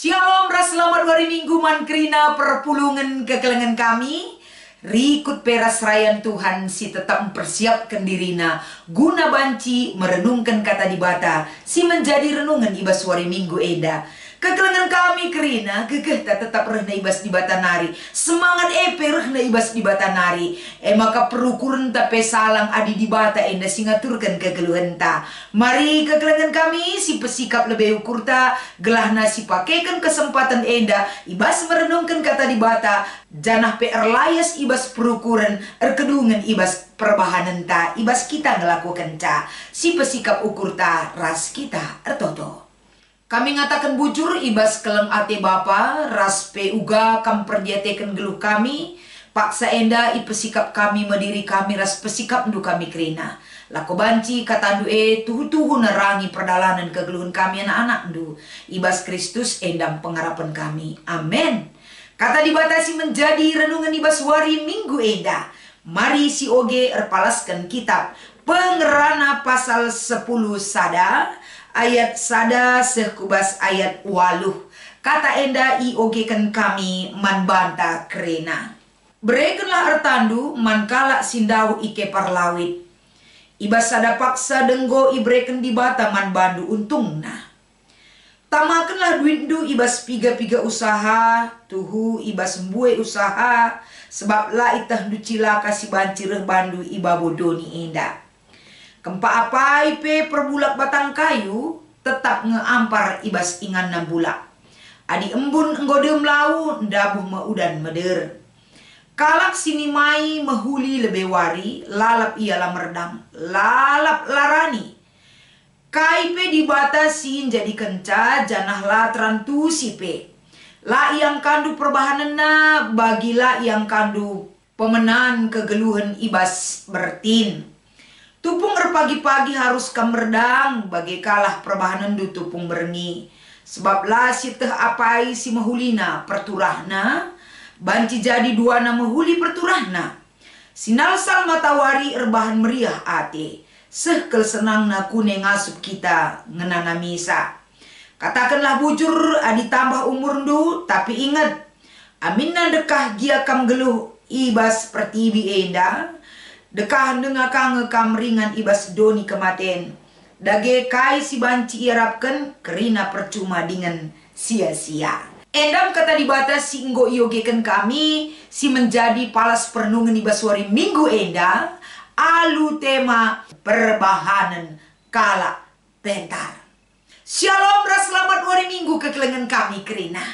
Shalom, selamat hari Minggu mankrina perpulungan kekelengan kami. Rikut peras rayan Tuhan si tetap mempersiapkan dirina guna banci merenungkan kata dibata si menjadi renungan ibas hari Minggu eda. Kekelengan kami kerina kekeh tetap rehna ibas di bata nari. Semangat epe rehna ibas di bata nari. Maka perukuran tape salang adi di bata enda singaturkan kekeluhan ta. Mari kekelengan kami si pesikap lebih ukur ta. Gelahna si pakaikan kesempatan enda ibas merenungkan kata di bata. Janah pe erlayas ibas perukuran erkedungan ibas perbahanan ta. Ibas kita ngelakukan ta. Si pesikap ukur ta ras kita ertoto. Kami ngatakan bujur ibas keleng ate bapa ras pe uga kam perdiateken geluh kami paksa enda ipesikap kami mediri kami ras pesikap ndu kami kerina lako banci kata ndu tuhu nerangi perdalanan kegeluhan kami anak-anak ndu ibas Kristus endam pengharapan kami amin. Kata dibatasi menjadi renungan ibas wari Minggu enda. Mari si oge erpalaskan kitab Pengerana pasal 10 sada ayat sada sekubas ayat waluh. Kata enda iogekan kami man banta kerena. Berekenlah ertandu man kalak sindau ike parlawit. Ibas sada paksa denggo ibreken di bata man bandu untungna. Tamakanlah duitdu ibas piga-piga usaha, tuhu ibas mbue usaha, sebab la itah du cilaka si bancireh bandu ibabodoni enda. Kempa apa ipe perbulak batang kayu tetap ngeampar ibas ingan na bulak. Adi embun enggodem lau ndabuh meudan meder. Kalak sini mai mehuli lebe wari lalap ialah merdam lalap larani. Kaipe dibatasi jadi kenca janahlah terantu sipe. La yang kandu perbahanan na bagilah yang kandu pemenan kegeluhan ibas bertin. Tupung pagi-pagi harus kamerdang bagi kalah perbahanan du tupung berengi. Sebab lah si teh apai si mahulina perturahna. Banci jadi dua na mahuli perturahna. Sinalsal matawari erbahan meriah ate. Sehkel senang na kune ngasup kita ngenana misa. Katakanlah bujur adi tambah umur ndu. Tapi ingat. Amin na dekah gia kam geluh ibas pertibi enda. Dekah dengakang ngekam ringan ibas doni kematen. Dage kai si banci iarapkan kerina percuma dengan sia-sia. Endam kata dibatas si enggo iogekan kami si menjadi palas pernungan ibas wari Minggu enda. Alu tema perbahanan kala pentar. Shalom selamat wari Minggu kekelengan kami kerina.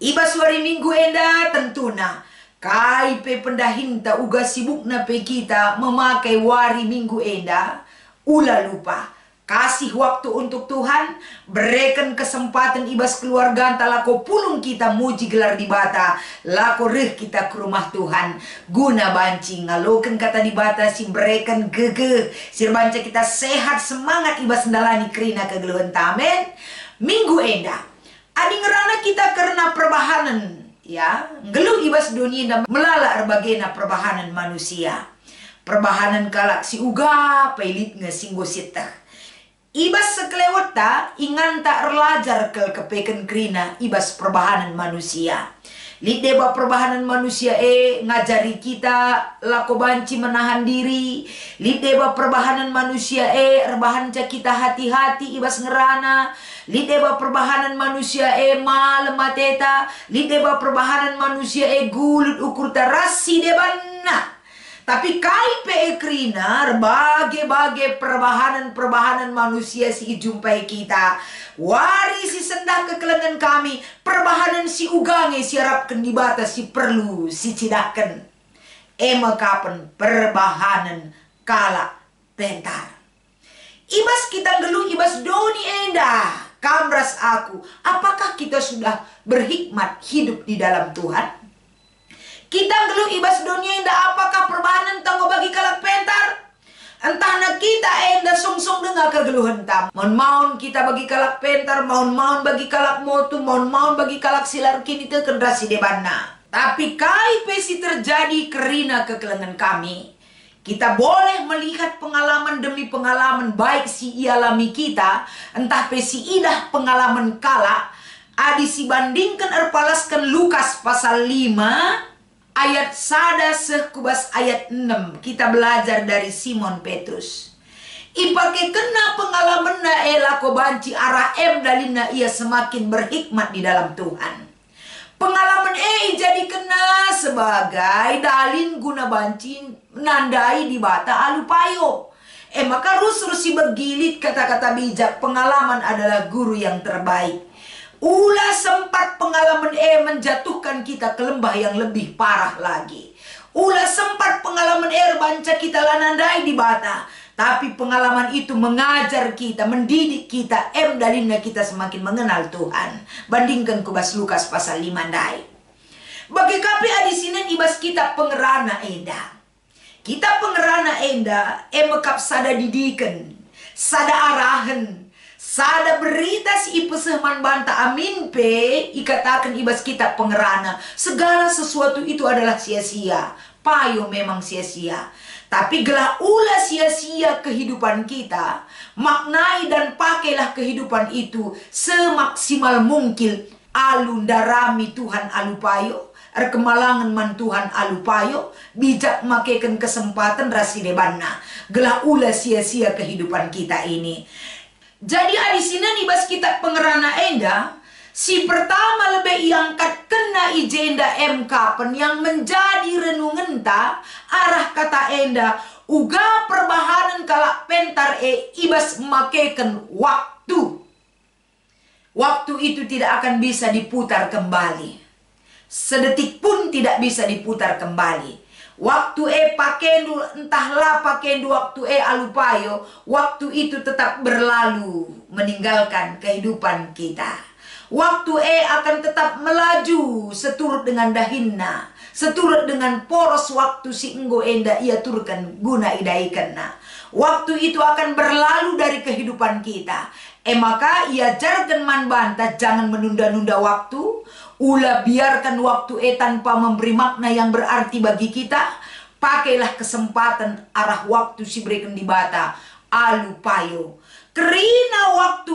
Ibas wari Minggu enda tentuna. Kaipe pendahinta uga sibukna pe kita memakai wari Minggu enda. Ula lupa. Kasih waktu untuk Tuhan. Berikan kesempatan ibas keluarga lako pulung kita muji gelar di bata. Lako reh kita ke rumah Tuhan. Guna banci ngalokan kata di bata si berikan gegeh. Sir banca kita sehat semangat ibas ndalani kerina kegeluhan tamen. Minggu enda. Adi ngerana kita karena perbahanan. Ya, geluh ibas dunia dan melala erbagena perbahanan manusia. Perbahanan kalak si uga pailit ngesinggo sitah. Ibas sekeleweta ingan tak erlajar kepeken krina ibas perbahanan manusia. Lideba perbahanan manusia ngajari kita lako banci menahan diri. Lideba perbahanan manusia erbahan kita hati-hati ibas ngerana. Lideba perbahanan manusia malem mateta. Lideba perbahanan manusia gulut ukur terasi debana. Tapi kaipe krina berbagai perbahanan manusia si jumpai kita. Wari si sendah kekelengan kami. Perbahanan si ugange si harapkan di batas si perlu si cidakan. Kapan perbahanan kala pentar. Ibas kita geluh ibas doni enda. Kamras aku, apakah kita sudah berhikmat hidup di dalam Tuhan? Kita geluh ibas dunia enda apakah perbahanan tanggo bagi kalak pentar? Entah na kita enda song-song dengar kegeluhan tam. Maun kita bagi kalak pentar, maun bagi kalak motu, maun bagi kalak silar kini terkendrasi debana. Tapi kaipe si terjadi kerina kekelengan kami. Kita boleh melihat pengalaman demi pengalaman baik si ialami kita. Entah pe si idah pengalaman kala. Adi si bandingkan erpalaskan Lukas pasal 5 ayat sada sekubas ayat 6. Kita belajar dari Simon Petrus. Ipake kena pengalaman na elako banci arah dalina ia semakin berhikmat di dalam Tuhan. Pengalaman jadi kena sebagai dalin guna banci nandai di bata alupayo. Maka rusi bergilit kata-kata bijak. Pengalaman adalah guru yang terbaik. Ulah sempat pengalaman menjatuhkan kita ke lembah yang lebih parah lagi. Ulah sempat pengalaman banca kita lanandai di bata. Tapi pengalaman itu mengajar kita, mendidik kita, dalina kita semakin mengenal Tuhan. Bandingkan kubas Lukas pasal 5 dai. Bagi kapi adi sinen ibas kita pengerana enda. Kita pengerana enda, mekap sada didikan, sada arahan, sada berita si ipesehman banta amin pe, ikatakan ibas kita pengerana. Segala sesuatu itu adalah sia-sia. Payo memang sia-sia. Tapi gelah ulah sia-sia kehidupan kita. Maknai dan pakailah kehidupan itu semaksimal mungkin. Alundarami Tuhan alupayo. Kemalangan man Tuhan alupayo. Bijak makaikan kesempatan rasi debanna. Gelah ulah sia-sia kehidupan kita ini. Jadi adi sini nibas kita pengerana enda. Si pertama lebih iangkat kena ijenda kapan yang menjadi renungan ta arah kata enda uga perbahanan kalak pentar ibas makaikan waktu. Waktu itu tidak akan bisa diputar kembali. Sedetik pun tidak bisa diputar kembali. Waktu pakendu entahlah pakendu waktu alupayo, waktu itu tetap berlalu meninggalkan kehidupan kita. Waktu akan tetap melaju seturut dengan dahinna, seturut dengan poros waktu si enggo enda ia turkan guna idaikanna. Waktu itu akan berlalu dari kehidupan kita. Maka ia jarkan man banta jangan menunda-nunda waktu. Ulah biarkan waktu tanpa memberi makna yang berarti bagi kita. Pakailah kesempatan arah waktu si berikan di bata alupayo. Kerina waktu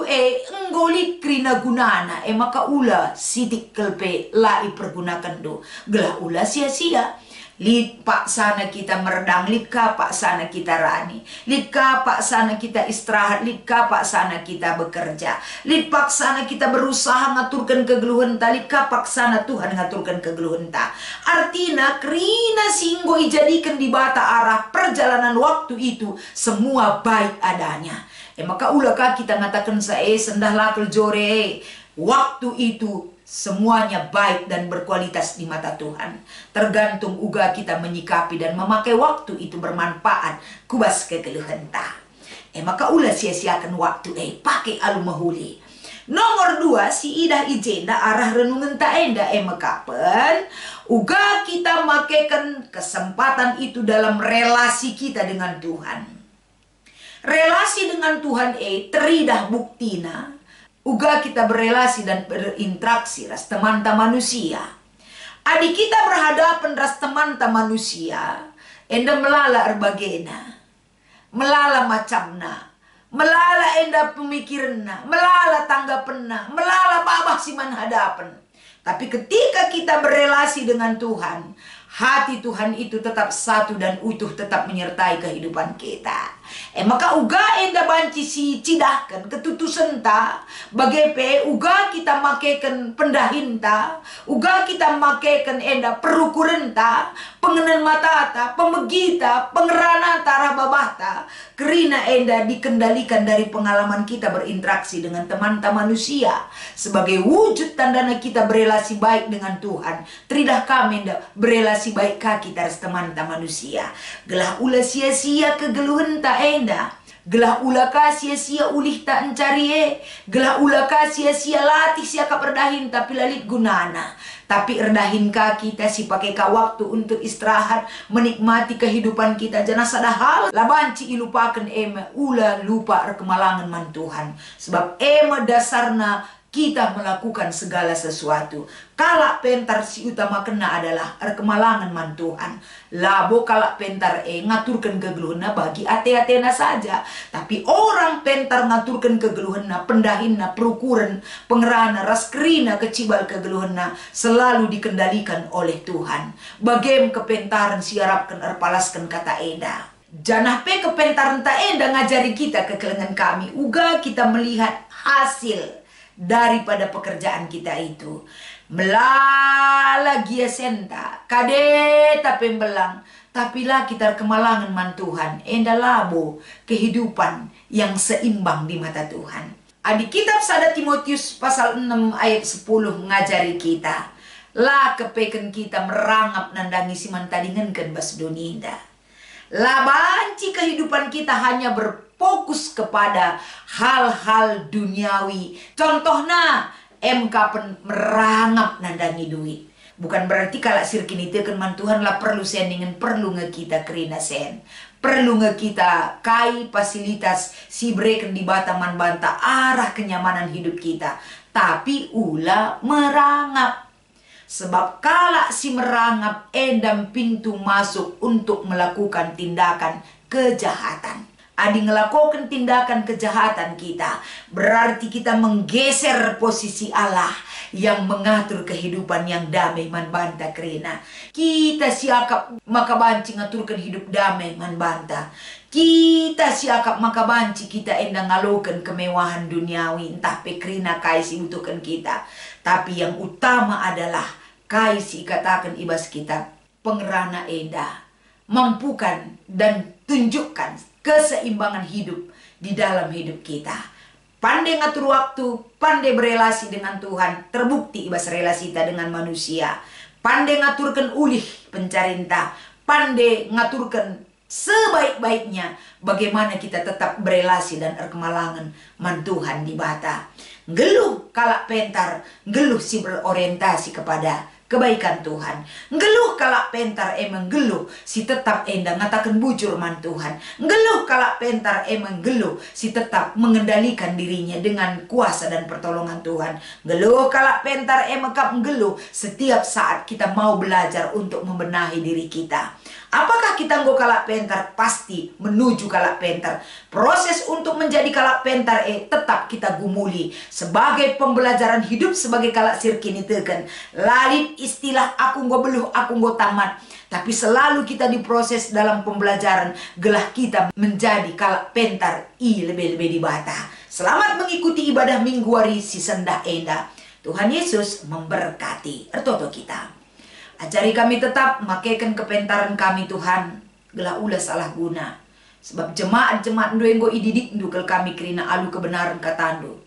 enggolit kerina gunana maka ula sitik kelpe lai pergunakan do. Gelah ula sia-sia. Lid pak sana kita meredang, lid ka pak sana kita rani, lid ka pak sana kita istirahat, lid ka pak sana kita bekerja, lid pak sana kita berusaha ngaturkan kegeluhan ta, lid ka pak sana Tuhan ngaturkan kegeluhan ta. Artinya kerina singgo ijadikan di bata arah perjalanan waktu itu semua baik adanya. Maka ulakah kita ngatakan sendah keljore waktu itu semuanya baik dan berkualitas di mata Tuhan. Tergantung uga kita menyikapi dan memakai waktu itu bermanfaat kubas kegeluhan ta. Maka ulah sia-siakan waktu pakai alu mahuli. Nomor 2 si idah ijenda arah renungan ta enda makapen uga kita makaikan kesempatan itu dalam relasi kita dengan Tuhan. Relasi dengan Tuhan teridah buktina uga kita berelasi dan berinteraksi ras teman-teman manusia. Adik kita berhadapan ras teman-teman manusia enda melala erbagena, melala macamna, melala enda pemikiranna, melala tanggapenna, melala babah siman hadapan. Tapi ketika kita berelasi dengan Tuhan, hati Tuhan itu tetap satu dan utuh, tetap menyertai kehidupan kita. Maka uga enda banci si cidahkan ketutusan ta, bagepe uga kita makaikan pendahinta, uga kita makaikan enda perukuran ta, pengenan mata ta, pemegita, pengerana ta, rababata, kerina enda dikendalikan dari pengalaman kita berinteraksi dengan teman-teman manusia. Sebagai wujud tandana kita berelasi baik dengan Tuhan, teridah kami enda berelasi baik kita teman-teman manusia. Gelah ulah sia-sia kegeluhan ta enda, gelah ulah ka sia-sia ulih ta encari gelah ulah ka sia-sia latih siaka perdahin tapi lalit gunana. Tapi erdahin ka kita si pakai ka waktu untuk istirahat, menikmati kehidupan kita. Jangan sadahal labanci ilupakan ulah lupa kemalangan man Tuhan. Sebab dasarna kita melakukan segala sesuatu. Kalak pentar si utama kena adalah kemalangan man Tuhan. Labo kalak pentar ngaturkan kegeluhna bagi ate-atena saja. Tapi orang pentar ngaturkan kegeluhna, pendahinna, perukuran, pengerana, raskerina, kecibal kegeluhna selalu dikendalikan oleh Tuhan. Bagem kepentaran siarapkan erpalaskan kata eda. Janah pe kepentaran ta eda ngajari kita kekelengan kami. Uga kita melihat hasil daripada pekerjaan kita itu. Melala gia senta kade tapi belang, tapi lah kita kemalangan man Tuhan. Enda labo kehidupan yang seimbang di mata Tuhan. Adi kitab sada Timotius pasal 6 ayat 10 ngajari kita, lah kepeken kita merangap nandangi siman tadingenkan bas doninda. Lah banci kehidupan kita hanya berfokus kepada hal-hal duniawi. Contohnya MK merangap nandangi duit. Bukan berarti kalau sirkin itu kan man Tuhan lah perlu sendingan perlu nge kita kerina sen. Perlu nge kita kai fasilitas si breken di bataman banta arah kenyamanan hidup kita. Tapi ulah merangap. Sebab kala si merangap edam pintu masuk untuk melakukan tindakan kejahatan. Adi ngelakukan tindakan kejahatan kita, berarti kita menggeser posisi Allah yang mengatur kehidupan yang damai man banta kerina. Kita siakap maka banci ngaturkan hidup damai man banta. Kita siakap maka banci kita endang ngalokan kemewahan duniawi entah pekrina kaisi utukan kita. Tapi yang utama adalah kaisi katakan ibas kita pengerana enda mampukan dan tunjukkan keseimbangan hidup di dalam hidup kita. Pandai ngatur waktu, pandai berelasi dengan Tuhan, terbukti ibas relasi kita dengan manusia. Pandai ngaturkan ulih pencarinta, pandai ngaturkan sebaik-baiknya bagaimana kita tetap berelasi dan erkemalangan man Tuhan di bata. Geluh kalak pentar, geluh si berorientasi kepada kebaikan Tuhan. Ngeluh kalak pentar emang geluh si tetap endang ngatakan bujur man Tuhan. Ngeluh kalak pentar emang geluh si tetap mengendalikan dirinya dengan kuasa dan pertolongan Tuhan. Ngeluh kalak pentar emang kap ngeluh setiap saat kita mau belajar untuk membenahi diri kita. Apakah kita nggo kalak pentar? Pasti menuju kalak pentar. Proses untuk menjadi kalak pentar tetap kita gumuli sebagai pembelajaran hidup sebagai kalak sirkin itu kan. Lalit istilah aku nggo beluh, aku nggo tamat. Tapi selalu kita diproses dalam pembelajaran gelah kita menjadi kalak pentar lebih-lebih di bata. Selamat mengikuti ibadah mingguari si sendah enda. Tuhan Yesus memberkati ertoto kita. Ajari kami tetap makaikan kepentaran kami Tuhan. Gelah ulah salah guna. Sebab jemaat-jemaat ndoenggo ididik ndukel kami kerina alu kebenaran katandu.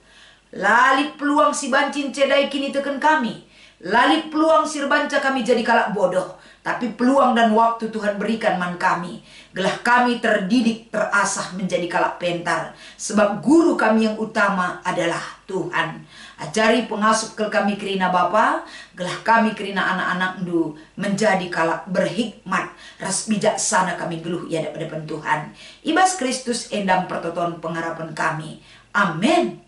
Lalit peluang si bancin cedai kini teken kami. Lalit peluang sirbanca kami jadi kalak bodoh. Tapi peluang dan waktu Tuhan berikan man kami. Gelah kami terdidik, terasah menjadi kalak pentar. Sebab guru kami yang utama adalah Tuhan. Ajari pengasuh ke kami kerina Bapa, gelah kami kerina anak-anak ndu menjadi kalak berhikmat, ras bijaksana kami geluh ya depan Tuhan. Ibas Kristus endam pertoton pengharapan kami. Amin.